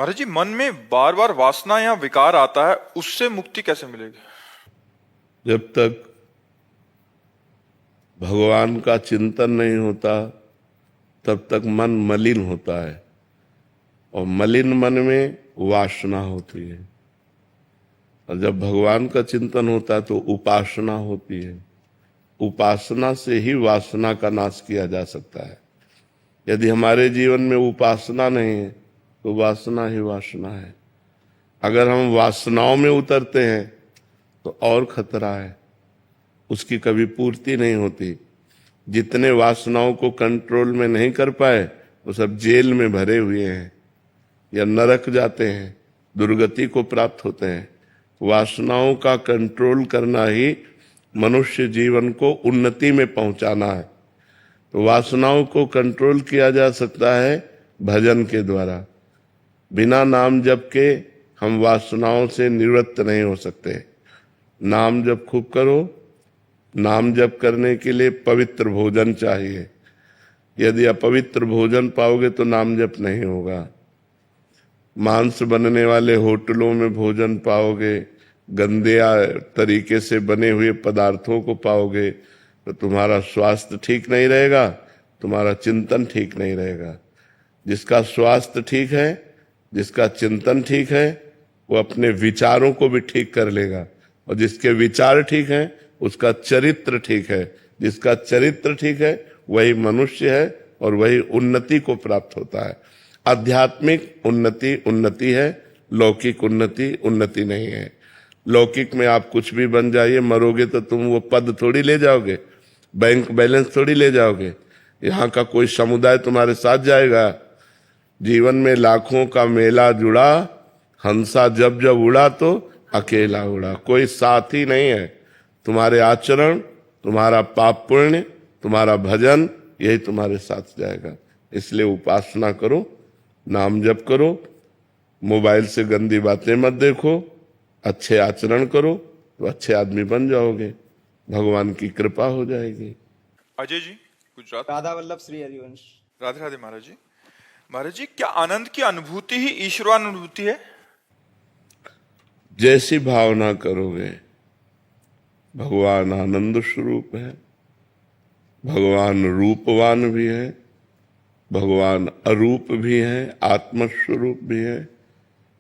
महाराज जी, मन में बार बार वासना या विकार आता है, उससे मुक्ति कैसे मिलेगी? जब तक भगवान का चिंतन नहीं होता तब तक मन मलिन होता है, और मलिन मन में वासना होती है। और जब भगवान का चिंतन होता है तो उपासना होती है। उपासना से ही वासना का नाश किया जा सकता है। यदि हमारे जीवन में उपासना नहीं है तो वासना ही वासना है। अगर हम वासनाओं में उतरते हैं तो और खतरा है, उसकी कभी पूर्ति नहीं होती। जितने वासनाओं को कंट्रोल में नहीं कर पाए वो सब जेल में भरे हुए हैं या नरक जाते हैं, दुर्गति को प्राप्त होते हैं। वासनाओं का कंट्रोल करना ही मनुष्य जीवन को उन्नति में पहुंचाना है। तो वासनाओं को कंट्रोल किया जा सकता है भजन के द्वारा। बिना नाम जप के हम वासनाओं से निवृत्त नहीं हो सकते। नाम जप खूब करो। नाम जप करने के लिए पवित्र भोजन चाहिए। यदि अपवित्र भोजन पाओगे तो नाम जप नहीं होगा। मांस बनने वाले होटलों में भोजन पाओगे, गंदे तरीके से बने हुए पदार्थों को पाओगे तो तुम्हारा स्वास्थ्य ठीक नहीं रहेगा, तुम्हारा चिंतन ठीक नहीं रहेगा। जिसका स्वास्थ्य ठीक है, जिसका चिंतन ठीक है, वो अपने विचारों को भी ठीक कर लेगा, और जिसके विचार ठीक हैं उसका चरित्र ठीक है। जिसका चरित्र ठीक है वही मनुष्य है और वही उन्नति को प्राप्त होता है। आध्यात्मिक उन्नति उन्नति है, लौकिक उन्नति उन्नति नहीं है। लौकिक में आप कुछ भी बन जाइए, मरोगे तो तुम वो पद थोड़ी ले जाओगे, बैंक बैलेंस थोड़ी ले जाओगे। यहाँ का कोई समुदाय तुम्हारे साथ जाएगा। जीवन में लाखों का मेला जुड़ा, हंसा जब जब उड़ा तो अकेला उड़ा, कोई साथी नहीं है। तुम्हारे आचरण, तुम्हारा पाप पुण्य, तुम्हारा भजन, यही तुम्हारे साथ जाएगा। इसलिए उपासना करो, नाम जप करो, मोबाइल से गंदी बातें मत देखो, अच्छे आचरण करो तो अच्छे आदमी बन जाओगे, भगवान की कृपा हो जाएगी। अजय जी, गुजरात। राधा वल्लभ श्री हरिवंश। राधे राधे महाराज जी। महाराज जी, क्या आनंद की अनुभूति ही ईश्वरानुभूति है? जैसी भावना करोगे। भगवान आनंद स्वरूप है, भगवान रूपवान भी है, भगवान अरूप भी है, आत्मस्वरूप भी है।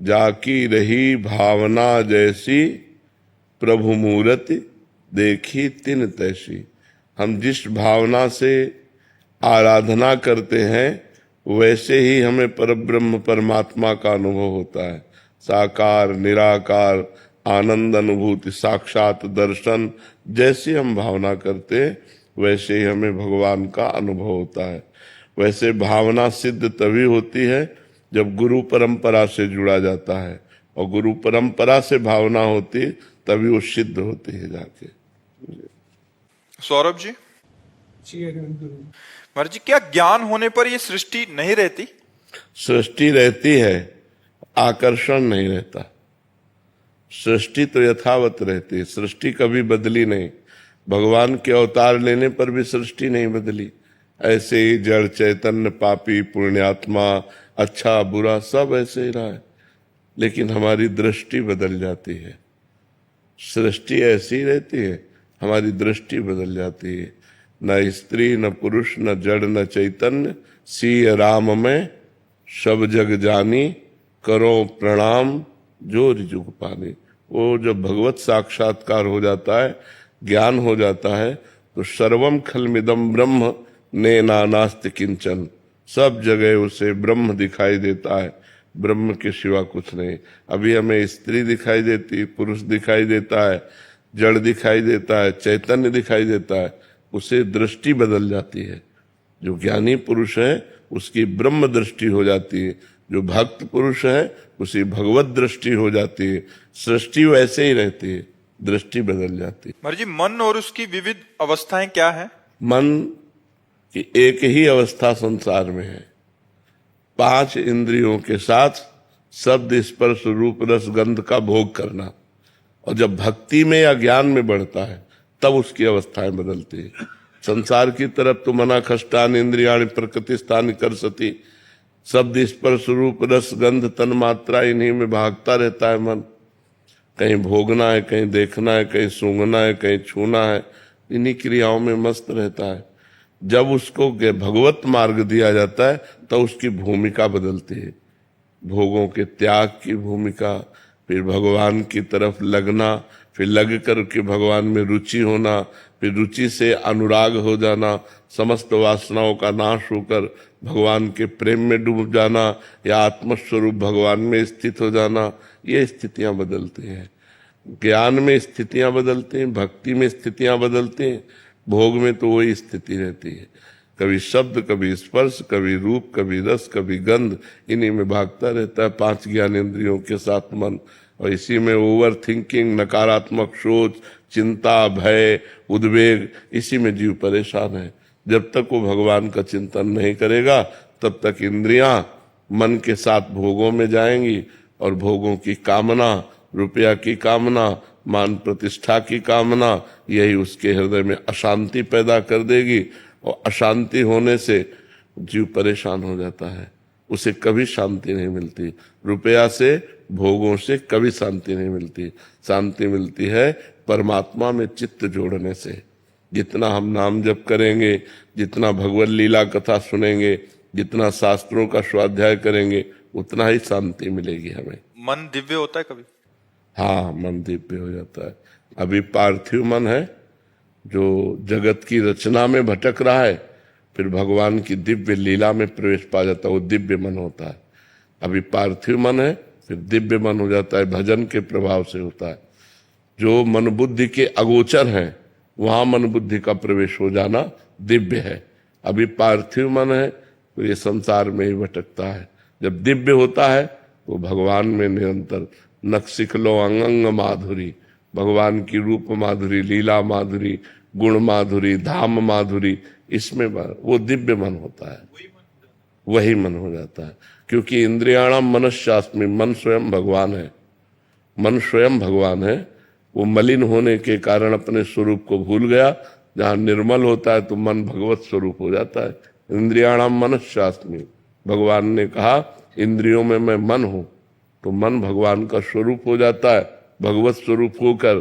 जाकी रही भावना जैसी, प्रभु मूरति देखी तिन तैसी। हम जिस भावना से आराधना करते हैं वैसे ही हमें परब्रह्म परमात्मा का अनुभव होता है। साकार निराकार आनंद अनुभूति, साक्षात दर्शन, जैसे हम भावना करते हैं वैसे ही हमें भगवान का अनुभव होता है। वैसे भावना सिद्ध तभी होती है जब गुरु परंपरा से जुड़ा जाता है, और गुरु परंपरा से भावना होती तभी वो सिद्ध होती है जाके। सौरभ जी। महाराज जी, क्या ज्ञान होने पर ये सृष्टि नहीं रहती? सृष्टि रहती है, आकर्षण नहीं रहता। सृष्टि तो यथावत रहती है, सृष्टि कभी बदली नहीं। भगवान के अवतार लेने पर भी सृष्टि नहीं बदली। ऐसे ही जड़ चैतन्य, पापी पुण्यात्मा, अच्छा बुरा सब ऐसे ही रहा है, लेकिन हमारी दृष्टि बदल जाती है। सृष्टि ऐसी ही रहती है, हमारी दृष्टि बदल जाती है। न स्त्री न पुरुष न जड़ न चैतन्य, सिय राम में सब जग जानी, करो प्रणाम जो जुग पानी। वो जब भगवत साक्षात्कार हो जाता है, ज्ञान हो जाता है, तो सर्वम खलमिदम ब्रह्म ने नानास्ति किंचन। सब जगह उसे ब्रह्म दिखाई देता है, ब्रह्म के सिवा कुछ नहीं। अभी हमें स्त्री दिखाई देती, पुरुष दिखाई देता है, जड़ दिखाई देता है, चैतन्य दिखाई देता है, उसे दृष्टि बदल जाती है। जो ज्ञानी पुरुष है उसकी ब्रह्म दृष्टि हो जाती है, जो भक्त पुरुष है उसी भगवत दृष्टि हो जाती है। सृष्टि वैसे ही रहती है, दृष्टि बदल जाती है। महाराज जी, मन और उसकी विविध अवस्थाएं क्या है? मन की एक ही अवस्था संसार में है, 5 इंद्रियों के साथ शब्द स्पर्श रूप रस गंध का भोग करना। और जब भक्ति में या ज्ञान में बढ़ता है तब उसकी अवस्थाएं बदलती है। संसार की तरफ तो मना खष्टान इंद्रियाणि प्रकृति स्थान कर सती, शब्द स्पर्श रूप रस गंध तन मात्रा, इन्हीं में भागता रहता है मन। कहीं भोगना है, कहीं देखना है, कहीं सूंघना है, कहीं छूना है, इन्हीं क्रियाओं में मस्त रहता है। जब उसको भगवत मार्ग दिया जाता है तो उसकी भूमिका बदलती है। भोगों के त्याग की भूमिका, फिर भगवान की तरफ लगना, फिर लग कर के भगवान में रुचि होना, फिर रुचि से अनुराग हो जाना, समस्त वासनाओं का नाश होकर भगवान के प्रेम में डूब जाना, या आत्मस्वरूप भगवान में स्थित हो जाना। ये स्थितियां बदलती हैं। ज्ञान में स्थितियां बदलती हैं, भक्ति में स्थितियां बदलती हैं, भोग में तो वही स्थिति रहती है। कभी शब्द, कभी स्पर्श, कभी रूप, कभी रस, कभी गंध, इन्हीं में भागता रहता है 5 ज्ञानेंद्रियों के साथ मन। और इसी में ओवर थिंकिंग, नकारात्मक सोच, चिंता, भय, उद्वेग, इसी में जीव परेशान है। जब तक वो भगवान का चिंतन नहीं करेगा तब तक इंद्रियां मन के साथ भोगों में जाएंगी, और भोगों की कामना, रुपया की कामना, मान प्रतिष्ठा की कामना, यही उसके हृदय में अशांति पैदा कर देगी। और अशांति होने से जीव परेशान हो जाता है, उसे कभी शांति नहीं मिलती। रुपया से, भोगों से कभी शांति नहीं मिलती। शांति मिलती है परमात्मा में चित्त जोड़ने से। जितना हम नाम जप करेंगे, जितना भगवत लीला कथा सुनेंगे, जितना शास्त्रों का स्वाध्याय करेंगे, उतना ही शांति मिलेगी हमें। मन दिव्य होता है कभी? हाँ, मन दिव्य हो जाता है। अभी पार्थिव मन है जो जगत की रचना में भटक रहा है, फिर भगवान की दिव्य लीला में प्रवेश पा जाता है, वो दिव्य मन होता है। अभी पार्थिव मन है, फिर दिव्य मन हो जाता है, भजन के प्रभाव से होता है। जो मन बुद्धि के अगोचर हैं, वहां मन बुद्धि का प्रवेश हो जाना दिव्य है। अभी पार्थिव मन है तो ये संसार में ही भटकता है। जब दिव्य होता है तो भगवान में निरंतर नक्सिक लो अंगंग माधुरी, भगवान की रूप माधुरी, लीला माधुरी, गुण माधुरी, धाम माधुरी, इसमें वो दिव्य मन होता है, वही मन हो जाता है। क्योंकि इंद्रियाणाम मनश्चास्मि, मन स्वयं भगवान है। मन स्वयं भगवान है। वो मलिन होने के कारण अपने स्वरूप को भूल गया। जहाँ निर्मल होता है तो मन भगवत स्वरूप हो जाता है। इंद्रियाणाम मनश्चास्मि, भगवान ने कहा इंद्रियों में मैं मन हूं, तो मन भगवान का स्वरूप हो जाता है। भगवत स्वरूप होकर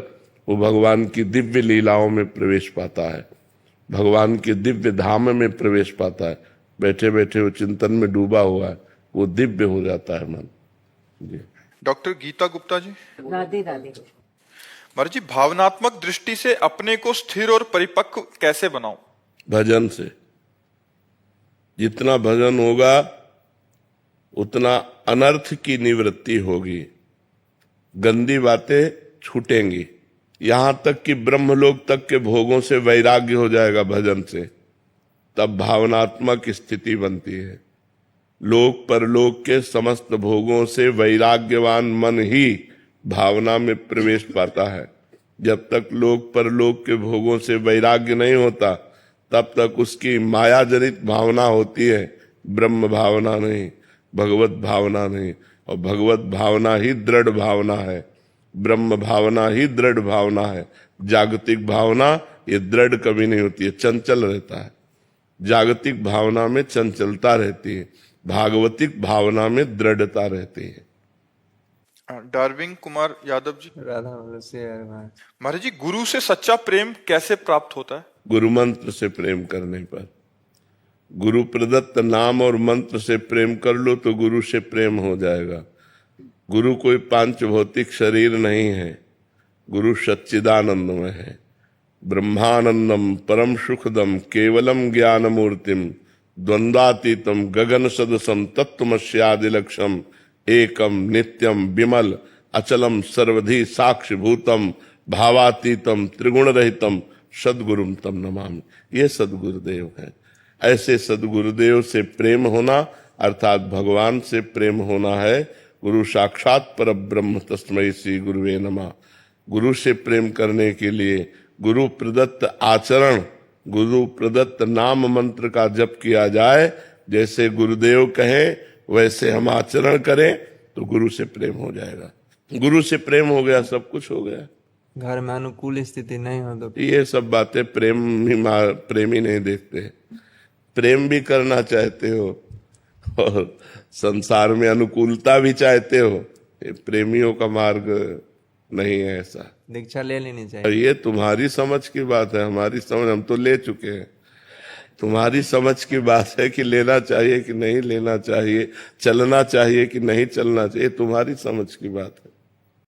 वो भगवान की दिव्य लीलाओं में प्रवेश पाता है, भगवान के दिव्य धाम में प्रवेश पाता है। बैठे बैठे वो चिंतन में डूबा हुआ है, वो दिव्य हो जाता है मन। जी। डॉक्टर गीता गुप्ता जी, राधे राधे। महाराज जी, भावनात्मक दृष्टि से अपने को स्थिर और परिपक्व कैसे बनाऊं? भजन से। जितना भजन होगा उतना अनर्थ की निवृत्ति होगी, गंदी बातें छूटेंगी। यहां तक कि ब्रह्मलोक तक के भोगों से वैराग्य हो जाएगा भजन से। तब भावनात्मक स्थिति बनती है। लोक परलोक के समस्त भोगों से वैराग्यवान मन ही भावना में प्रवेश पाता है। जब तक लोक परलोक के भोगों से वैराग्य नहीं होता तब तक उसकी माया जनित भावना होती है, ब्रह्म भावना नहीं, भगवत भावना नहीं। और भगवत भावना ही दृढ़ भावना है, ब्रह्म भावना ही दृढ़ भावना है। जागतिक भावना ये दृढ़ कभी नहीं होती है, चंचल रहता है। जागतिक भावना में चंचलता रहती है, भागवतिक भावना में दृढ़ता रहती है। डार्विन कुमार यादव जी, राधा से महाराज जी, गुरु से सच्चा प्रेम कैसे प्राप्त होता है? गुरु मंत्र से प्रेम करने पर। गुरु प्रदत्त नाम और मंत्र से प्रेम कर लो तो गुरु से प्रेम हो जाएगा। गुरु कोई पांच भौतिक शरीर नहीं है, गुरु सच्चिदानंदमय है। ब्रह्मानंदम परम सुखदम केवलम ज्ञान मूर्तिम द्वंद्वातीतम गगन सदसम तत्वमस्यादिलक्षम एकम नित्यम विमल अचलम सर्वधि साक्षिभूतम भावातीतम त्रिगुण रहितम सदगुरुम तम नमामि। ये सदगुरुदेव है। ऐसे सदगुरुदेव से प्रेम होना अर्थात भगवान से प्रेम होना है। गुरु साक्षात पर ब्रह्म तस्मै श्री गुरुवे नमः। गुरु से प्रेम करने के लिए गुरु प्रदत्त आचरण, गुरु प्रदत्त नाम मंत्र का जप किया जाए। जैसे गुरुदेव कहें वैसे हम आचरण करें तो गुरु से प्रेम हो जाएगा। गुरु से प्रेम हो गया, सब कुछ हो गया। घर में अनुकूल स्थिति नहीं हो तो ये सब बातें प्रेमी नहीं देखते। प्रेम भी करना चाहते हो और संसार में अनुकूलता भी चाहते हो, ये प्रेमियों का मार्ग नहीं है ऐसा। दीक्षा ले लेनी और चाहिए। ये तुम्हारी समझ की बात है, हमारी समझ हम तो ले चुके हैं। तुम्हारी समझ की बात है कि लेना चाहिए कि नहीं लेना चाहिए, चलना चाहिए कि नहीं चलना चाहिए, तुम्हारी समझ की बात है।